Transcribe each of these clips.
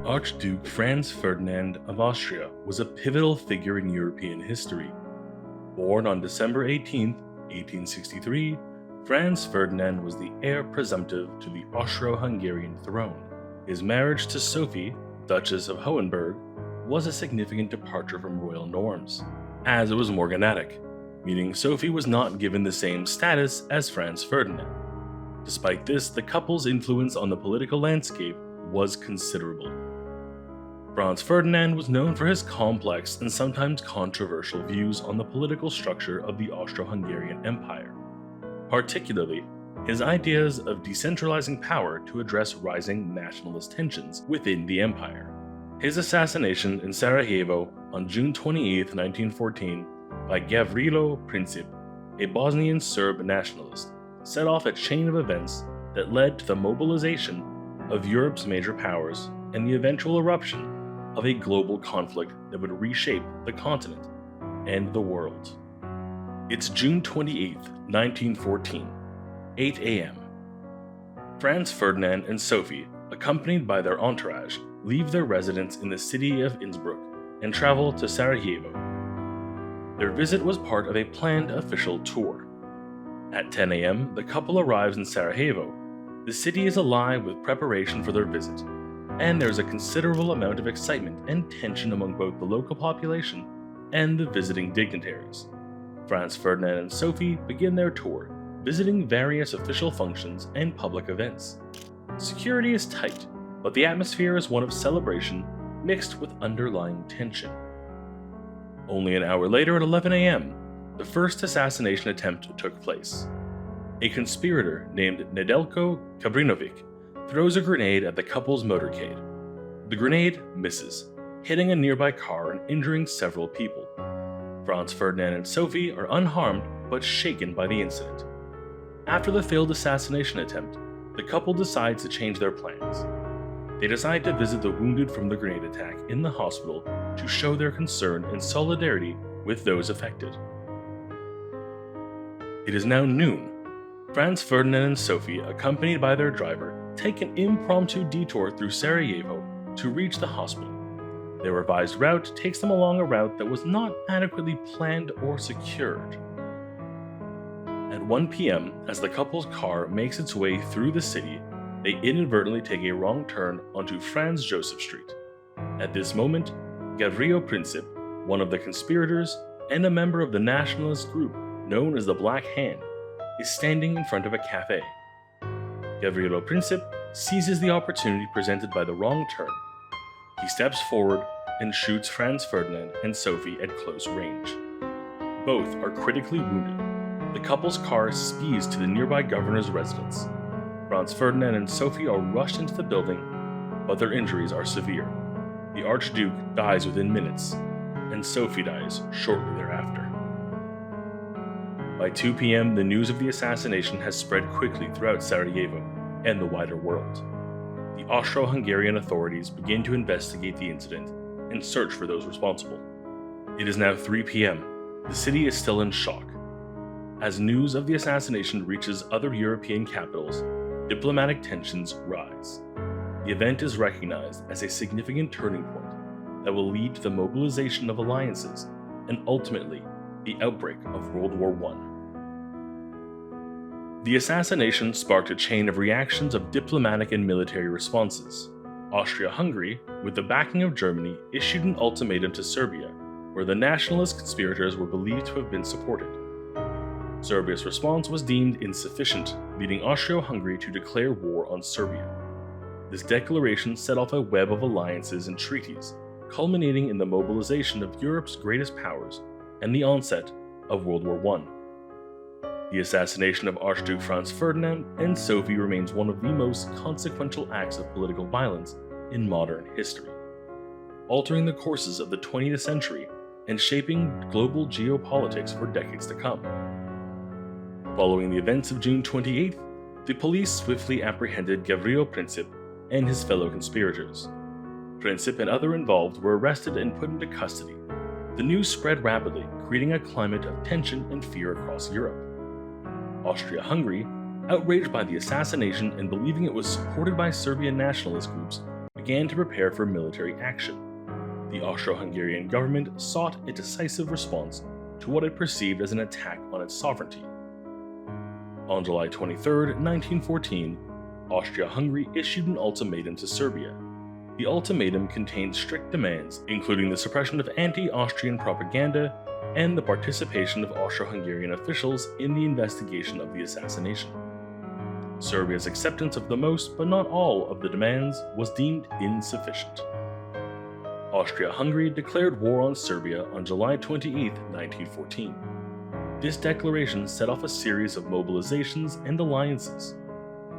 Archduke Franz Ferdinand of Austria was a pivotal figure in European history. Born on December 18, 1863, Franz Ferdinand was the heir presumptive to the austro-hungarian throne. His marriage to Sophie, Duchess of Hohenberg, was a significant departure from royal norms, as it was morganatic, meaning Sophie was not given the same status as Franz Ferdinand. Despite this, the couple's influence on the political landscape was considerable. Franz Ferdinand was known for his complex and sometimes controversial views on the political structure of the Austro-Hungarian Empire, particularly his ideas of decentralizing power to address rising nationalist tensions within the empire. His assassination in Sarajevo on June 28, 1914, by Gavrilo Princip, a Bosnian Serb nationalist, set off a chain of events that led to the mobilization of Europe's major powers and the eventual eruption of a global conflict that would reshape the continent and the world. It's June 28, 1914, 8 a.m. Franz Ferdinand and Sophie, accompanied by their entourage, leave their residence in the city of Innsbruck and travel to Sarajevo. Their visit was part of a planned official tour. At 10 a.m., the couple arrives in Sarajevo. The city is alive with preparation for their visit, and there's a considerable amount of excitement and tension among both the local population and the visiting dignitaries. Franz Ferdinand and Sophie begin their tour, visiting various official functions and public events. Security is tight, but the atmosphere is one of celebration mixed with underlying tension. Only an hour later at 11 a.m., the first assassination attempt took place. A conspirator named Nedeljko Kabrinovic throws a grenade at the couple's motorcade. The grenade misses, hitting a nearby car and injuring several people. Franz Ferdinand and Sophie are unharmed but shaken by the incident. After the failed assassination attempt, the couple decides to change their plans. They decide to visit the wounded from the grenade attack in the hospital to show their concern and solidarity with those affected. It is now noon. Franz Ferdinand and Sophie, accompanied by their driver, take an impromptu detour through Sarajevo to reach the hospital. Their revised route takes them along a route that was not adequately planned or secured. At 1 p.m., as the couple's car makes its way through the city, they inadvertently take a wrong turn onto Franz Joseph Street. At this moment, Gavrilo Princip, one of the conspirators and a member of the nationalist group known as the Black Hand, is standing in front of a cafe. Gavrilo Princip seizes the opportunity presented by the wrong turn. He steps forward and shoots Franz Ferdinand and Sophie at close range. Both are critically wounded. The couple's car speeds to the nearby governor's residence. Franz Ferdinand and Sophie are rushed into the building, but their injuries are severe. The Archduke dies within minutes, and Sophie dies shortly thereafter. By 2 p.m., the news of the assassination has spread quickly throughout Sarajevo and the wider world. The Austro-Hungarian authorities begin to investigate the incident and search for those responsible. It is now 3 p.m. The city is still in shock. As news of the assassination reaches other European capitals, diplomatic tensions rise. The event is recognized as a significant turning point that will lead to the mobilization of alliances and ultimately the outbreak of World War I. The assassination sparked a chain of reactions of diplomatic and military responses. Austria-Hungary, with the backing of Germany, issued an ultimatum to Serbia, where the nationalist conspirators were believed to have been supported. Serbia's response was deemed insufficient, leading Austria-Hungary to declare war on Serbia. This declaration set off a web of alliances and treaties, culminating in the mobilization of Europe's greatest powers and the onset of World War I. The assassination of Archduke Franz Ferdinand and Sophie remains one of the most consequential acts of political violence in modern history, altering the courses of the 20th century and shaping global geopolitics for decades to come. Following the events of June 28th, the police swiftly apprehended Gavrilo Princip and his fellow conspirators. Princip and other involved were arrested and put into custody. The news spread rapidly, creating a climate of tension and fear across Europe. Austria-Hungary, outraged by the assassination and believing it was supported by Serbian nationalist groups, began to prepare for military action. The Austro-Hungarian government sought a decisive response to what it perceived as an attack on its sovereignty. On July 23, 1914, Austria-Hungary issued an ultimatum to Serbia. The ultimatum contained strict demands, including the suppression of anti-Austrian propaganda and the participation of Austro-Hungarian officials in the investigation of the assassination. Serbia's acceptance of the most, but not all, of the demands was deemed insufficient. Austria-Hungary declared war on Serbia on July 28, 1914. This declaration set off a series of mobilizations and alliances.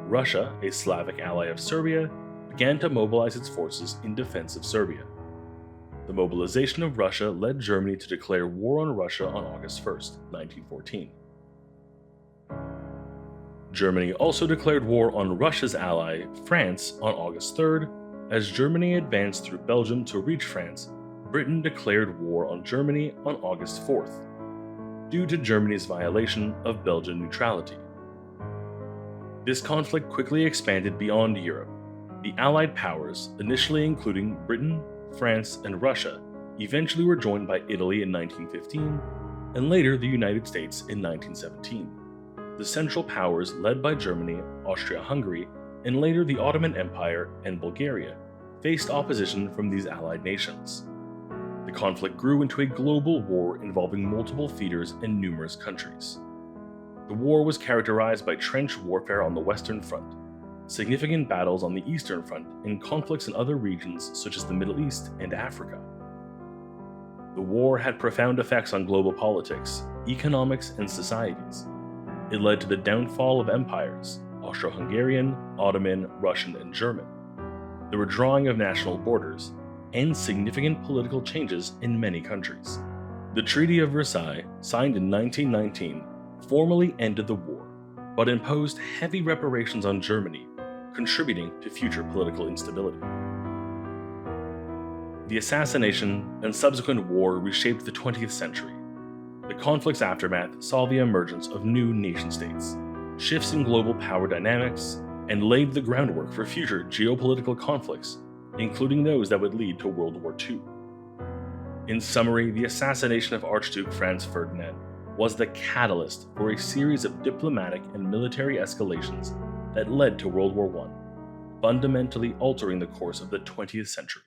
Russia, a Slavic ally of Serbia, began to mobilize its forces in defense of Serbia. The mobilization of Russia led Germany to declare war on Russia on August 1, 1914. Germany also declared war on Russia's ally, France, on August 3rd. As Germany advanced through Belgium to reach France, Britain declared war on Germany on August 4th, due to Germany's violation of Belgian neutrality. This conflict quickly expanded beyond Europe. The Allied powers, initially including Britain, France, and Russia, eventually were joined by Italy in 1915, and later the United States in 1917. The Central Powers, led by Germany, Austria-Hungary, and later the Ottoman Empire and Bulgaria, faced opposition from these allied nations. The conflict grew into a global war involving multiple theaters and numerous countries. The war was characterized by trench warfare on the Western Front, significant battles on the Eastern Front, and conflicts in other regions such as the Middle East and Africa. The war had profound effects on global politics, economics, and societies. It led to the downfall of empires, Austro-Hungarian, Ottoman, Russian, and German, the redrawing of national borders, and significant political changes in many countries. The Treaty of Versailles, signed in 1919, formally ended the war, but imposed heavy reparations on Germany, contributing to future political instability. The assassination and subsequent war reshaped the 20th century. The conflict's aftermath saw the emergence of new nation-states, shifts in global power dynamics, and laid the groundwork for future geopolitical conflicts, including those that would lead to World War II. In summary, the assassination of Archduke Franz Ferdinand was the catalyst for a series of diplomatic and military escalations that led to World War I, fundamentally altering the course of the 20th century.